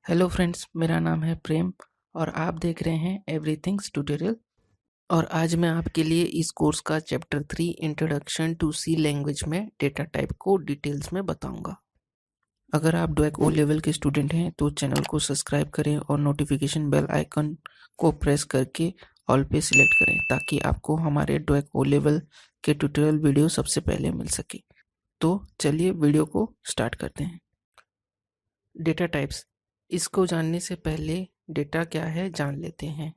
Hello friends, मेरा नाम है प्रेम और आप देख रहे हैं एवरीथिंग्स ट्यूटोरियल। और आज मैं आपके लिए इस कोर्स का chapter 3 introduction to C language में डेटा टाइप को डिटेल्स में बताऊंगा। अगर आप डोएक ओ लेवल के स्टूडेंट हैं तो चैनल को सब्सक्राइब करें और नोटिफिकेशन बेल आइकन को प्रेस करके ऑल पे सिलेक्ट करें ताकि आपको हमारे डोएक ओ लेवल के ट्यूटोरियल वीडियो सबसे पहले मिल सके। तो चलिए वीडियो को स्टार्ट करते हैं। डेटा टाइप्स, इसको जानने से पहले डेटा क्या है जान लेते हैं।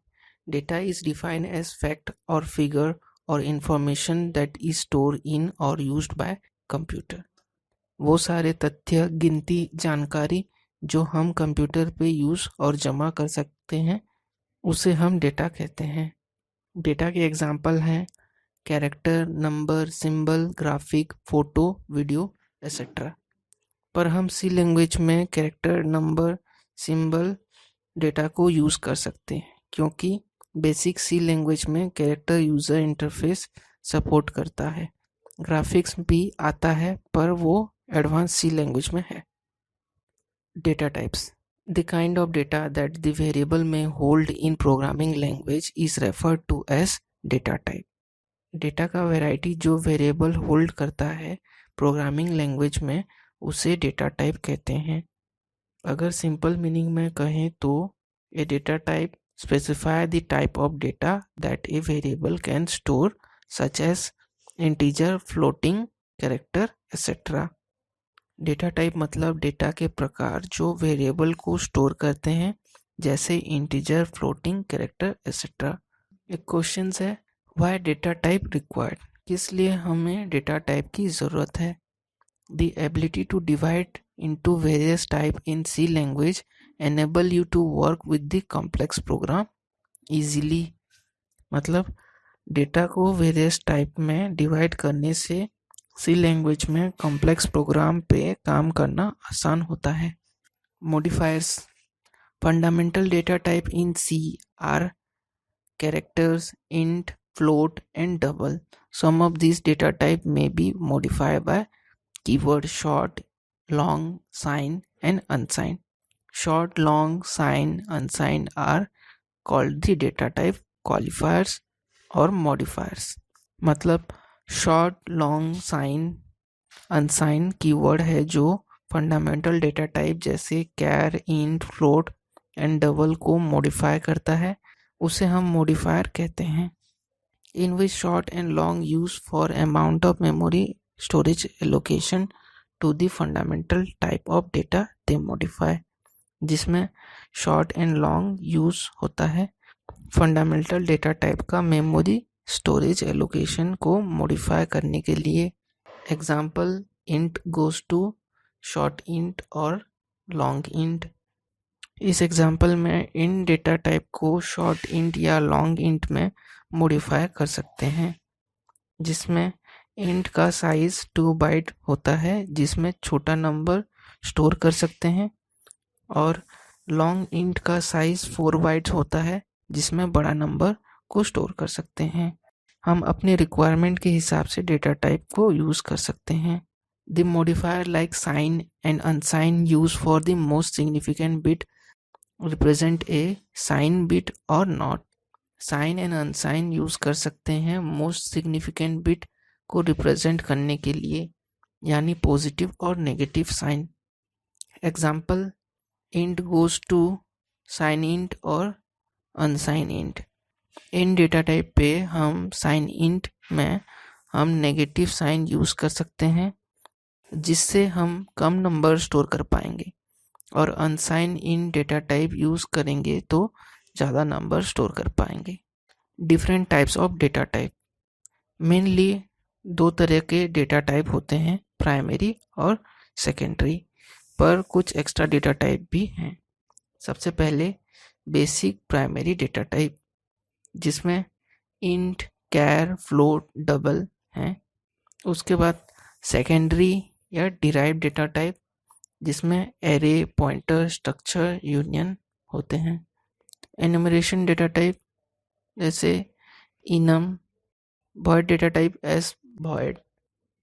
Data is defined as fact और फिगर और information that is store in और यूज्ड बाय कंप्यूटर। वो सारे तथ्य, गिनती, जानकारी जो हम कंप्यूटर पे यूज और जमा कर सकते हैं उसे हम डेटा कहते हैं। डेटा के एग्जाम्पल हैं character, number, symbol, graphic, photo, video etcetera. पर हम सी लैंग्वेज में कैरेक्टर, नंबर, सिंबल डेटा को यूज़ कर सकते हैं क्योंकि बेसिक सी लैंग्वेज में कैरेक्टर यूज़र इंटरफेस सपोर्ट करता है। ग्राफिक्स भी आता है पर वो एडवांस सी लैंग्वेज में है। Data types, the kind of data that the variable में hold in programming language is referred to as data type. Data का वैरायटी जो वेरिएबल होल्ड करता है प्रोग्रामिंग लैंग्वेज में उसे डेटा टाइप कहते हैं। अगर सिंपल मीनिंग में कहें तो a data type specify the type of data that a variable can store such as integer, floating, character etcetera. Data type मतलब डेटा के प्रकार जो वेरिएबल को स्टोर करते हैं जैसे इंटीजर, फ्लोटिंग, कैरेक्टर एक्सेट्रा। एक क्वेश्चन है, व्हाई डेटा टाइप रिक्वायर्ड, किस लिए हमें डेटा टाइप की ज़रूरत है। The ability to divide into various types in C language enable you to work with the complex program easily। मतलब डेटा को वेरियस टाइप में डिवाइड करने से सी लैंग्वेज में कॉम्प्लेक्स प्रोग्राम पे काम करना आसान होता है। Modifiers, fundamental data type in C are characters, int, float and double. Some of these data type may be modified by keyword short, long, sign and unsigned. Short, long, sign, unsigned are called the data type qualifiers or modifiers। मतलब short, long, sign, unsigned keyword है जो fundamental data type जैसे char, int, float and double को modify करता है, उसे हम modifier कहते हैं। In which short and long use for amount of memory storage allocation to the fundamental type of data they modify. जिसमें शॉर्ट एंड लॉन्ग यूज होता है फंडामेंटल डेटा टाइप का मेमोरी स्टोरेज एलोकेशन को modify करने के लिए। Example, int goes to short int और long int. इस एग्जाम्पल में इन डेटा टाइप को शॉर्ट इंट या लॉन्ग इंट में मॉडिफाई कर सकते हैं। जिसमें इंट का साइज 2 बाइट होता है जिसमें छोटा नंबर स्टोर कर सकते हैं और लॉन्ग इंट का साइज 4 बाइट्स होता है जिसमें बड़ा नंबर को स्टोर कर सकते हैं। हम अपने रिक्वायरमेंट के हिसाब से डेटा टाइप को यूज़ कर सकते हैं। The modifier like sign and unsign use for the most significant bit represent a sign bit और not. Sign and unsign use कर सकते हैं मोस्ट सिग्निफिकेंट बिट को रिप्रेजेंट करने के लिए, यानी पॉजिटिव और negative sign. Example, int goes to sign int और अनसाइन इंट। इन डेटा टाइप पे हम साइन इंट में हम नेगेटिव साइन यूज कर सकते हैं जिससे हम कम नंबर स्टोर कर पाएंगे और अनसाइन इन डेटा टाइप यूज करेंगे तो ज़्यादा नंबर स्टोर कर पाएंगे। Different types of data type, mainly 2 तरह के डेटा टाइप होते हैं, प्राइमरी और सेकेंडरी, पर कुछ एक्स्ट्रा डेटा टाइप भी हैं। सबसे पहले बेसिक प्राइमरी डेटा टाइप जिसमें इंट, कैर, फ्लोट, डबल हैं। उसके बाद सेकेंडरी या डिराइव डेटा टाइप जिसमें एरे, पॉइंटर, स्ट्रक्चर, यूनियन होते हैं। एनुमरेशन डेटा टाइप जैसे enum, void data type S void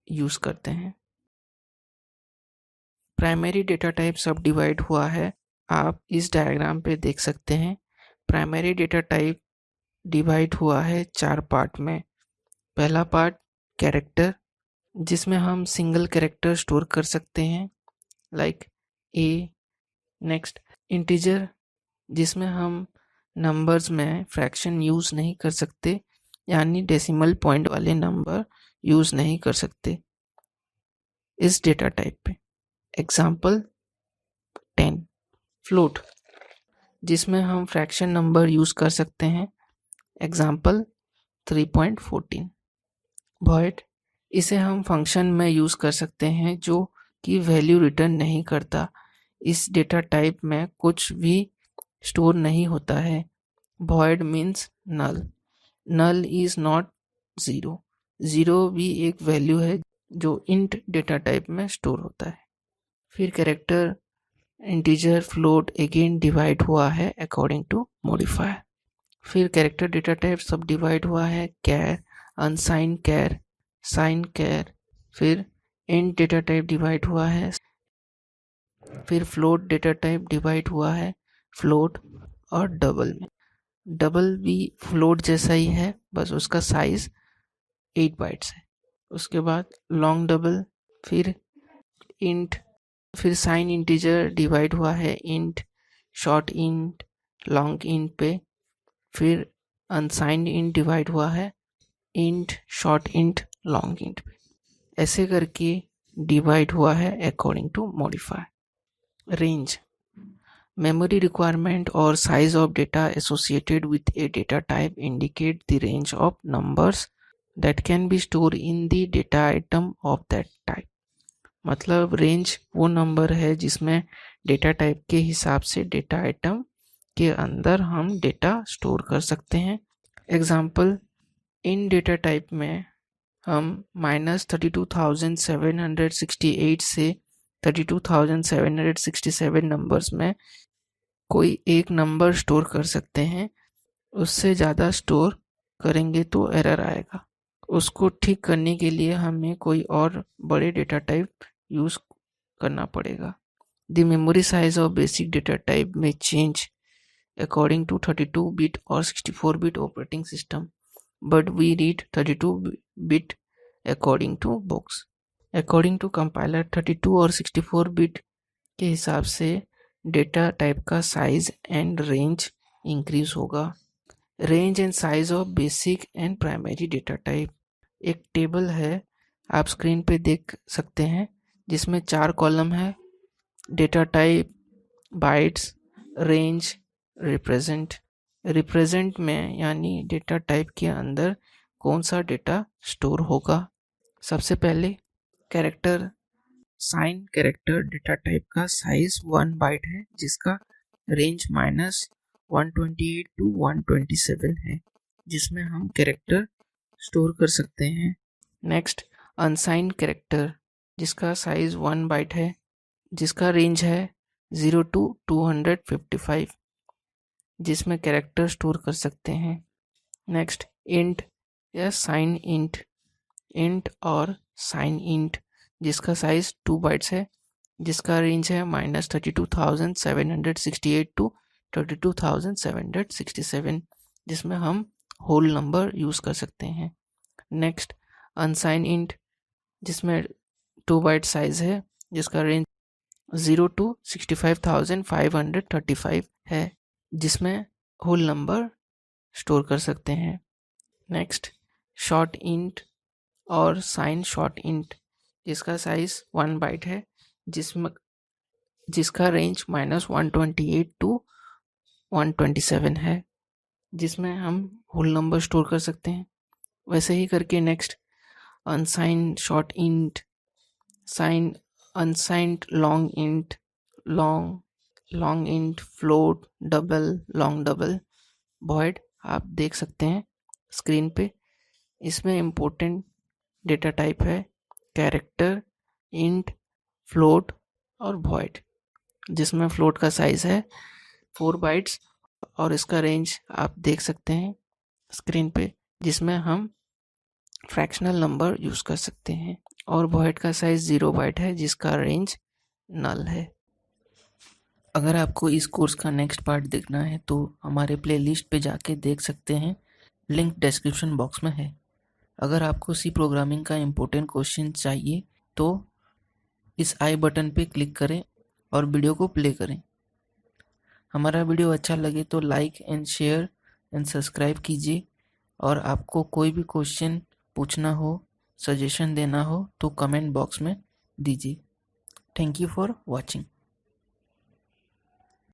use करते हैं। Primary data type subdivide हुआ है आप इस डायग्राम पे देख सकते हैं प्राइमरी डेटा टाइप डिवाइड हुआ है 4 पार्ट में। पहला पार्ट कैरेक्टर, जिसमें हम सिंगल कैरेक्टर स्टोर कर सकते हैं लाइक ए। नेक्स्ट इंटीजर, जिसमें हम नंबर्स में फ्रैक्शन यूज़ नहीं कर सकते, यानी डेसिमल पॉइंट वाले नंबर यूज़ नहीं कर सकते इस डेटा टाइप पे। एग्जाम्पल 10। फ्लोट, जिसमें हम फ्रैक्शन नंबर यूज़ कर सकते हैं। एग्जाम्पल 3.14। वॉइड, इसे हम फंक्शन में यूज़ कर सकते हैं जो कि वैल्यू रिटर्न नहीं करता। इस डेटा टाइप में कुछ भी स्टोर नहीं होता है। Void means null. Null is not zero. Zero भी एक वैल्यू है जो इंट डेटा टाइप में स्टोर होता है। फिर character, integer, float again divide हुआ है अकॉर्डिंग टू मॉडिफायर। फिर character data type subdivide हुआ है कैर, अनसाइन कैर, साइन कैर। फिर इंट डेटा टाइप डिवाइड हुआ है। फिर फ्लोट डेटा टाइप डिवाइड हुआ है फ्लोट और डबल में। डबल भी फ्लोट जैसा ही है, बस उसका साइज 8 बाइट्स है। उसके बाद लॉन्ग डबल, फिर इंट, फिर साइन इंटीजर डिवाइड हुआ है int, short int, long int पे। फिर अनसाइंड इंट डिवाइड हुआ है int, short int, long int पे। ऐसे करके डिवाइड हुआ है according to modifier. Range, memory requirement or size of data associated with a data type indicate the range of numbers that can be stored in the data item of that type। मतलब range वो number है जिसमें data type के हिसाब से data item के अंदर हम डेटा स्टोर कर सकते हैं। एग्जाम्पल, इन डेटा टाइप में हम -32,768 से 32,767 नंबर्स में कोई एक नंबर स्टोर कर सकते हैं। उससे ज़्यादा स्टोर करेंगे तो एरर आएगा। उसको ठीक करने के लिए हमें कोई और बड़े डेटा टाइप यूज़ करना पड़ेगा। The memory size of basic data type में चेंज अकॉर्डिंग टू 32 बिट और 64 bit operating system, but we read 32 bit according to box. According to compiler 32 और 64 बिट के हिसाब से डेटा टाइप का साइज एंड रेंज इंक्रीज होगा। Range and size of basic and primary data type एक table है, आप स्क्रीन पे देख सकते हैं, जिसमें 4 कॉलम है। Data type, bytes, range, represent में यानी डेटा टाइप के अंदर कौन सा डेटा स्टोर होगा। सबसे पहले character. Sign character data type का साइज 1 बाइट है, जिसका रेंज -128 to 127 है, जिसमें हम कैरेक्टर स्टोर कर सकते हैं। नेक्स्ट अनसाइन कैरेक्टर, जिसका साइज 1 बाइट है, जिसका रेंज है 0 to 255, जिसमें कैरेक्टर स्टोर कर सकते हैं। नेक्स्ट इंट या साइन इंट, इंट और साइन इंट, जिसका साइज 2 बाइट्स है, जिसका रेंज है -32,768 to 32,767, जिसमें हम होल नंबर यूज़ कर सकते हैं। नेक्स्ट अनसाइन इंट, जिसमें 2 बाइट साइज है, जिसका रेंज 0 to 65,535 है, जिसमें होल नंबर स्टोर कर सकते हैं। नेक्स्ट शॉर्ट इंट और साइन शॉर्ट इंट, जिसका साइज 1 बाइट है, जिसका रेंज -128 to 127 है, जिसमें हम होल नंबर स्टोर कर सकते हैं। वैसे ही करके next unsign short int, sign unsigned long int, long int, float, double, long double, void आप देख सकते हैं स्क्रीन पे। इसमें इम्पोर्टेंट डेटा टाइप है कैरेक्टर, इंट, फ्लोट और वॉइड, जिसमें फ्लोट का साइज है 4 बाइट्स और इसका रेंज आप देख सकते हैं स्क्रीन पे, जिसमें हम फ्रैक्शनल नंबर यूज़ कर सकते हैं। और वॉइड का साइज 0 बाइट है, जिसका रेंज नल है। अगर आपको इस कोर्स का नेक्स्ट पार्ट देखना है तो हमारे प्लेलिस्ट पे जाके देख सकते हैं, लिंक डिस्क्रिप्शन बॉक्स में है। अगर आपको सी प्रोग्रामिंग का इम्पोर्टेंट क्वेश्चन चाहिए तो इस आई बटन पे क्लिक करें और वीडियो को प्ले करें। हमारा वीडियो अच्छा लगे तो like and share and subscribe कीजिए, और आपको कोई भी क्वेश्चन पूछना हो, सजेशन देना हो तो कमेंट बॉक्स में दीजिए। Thank you for watching.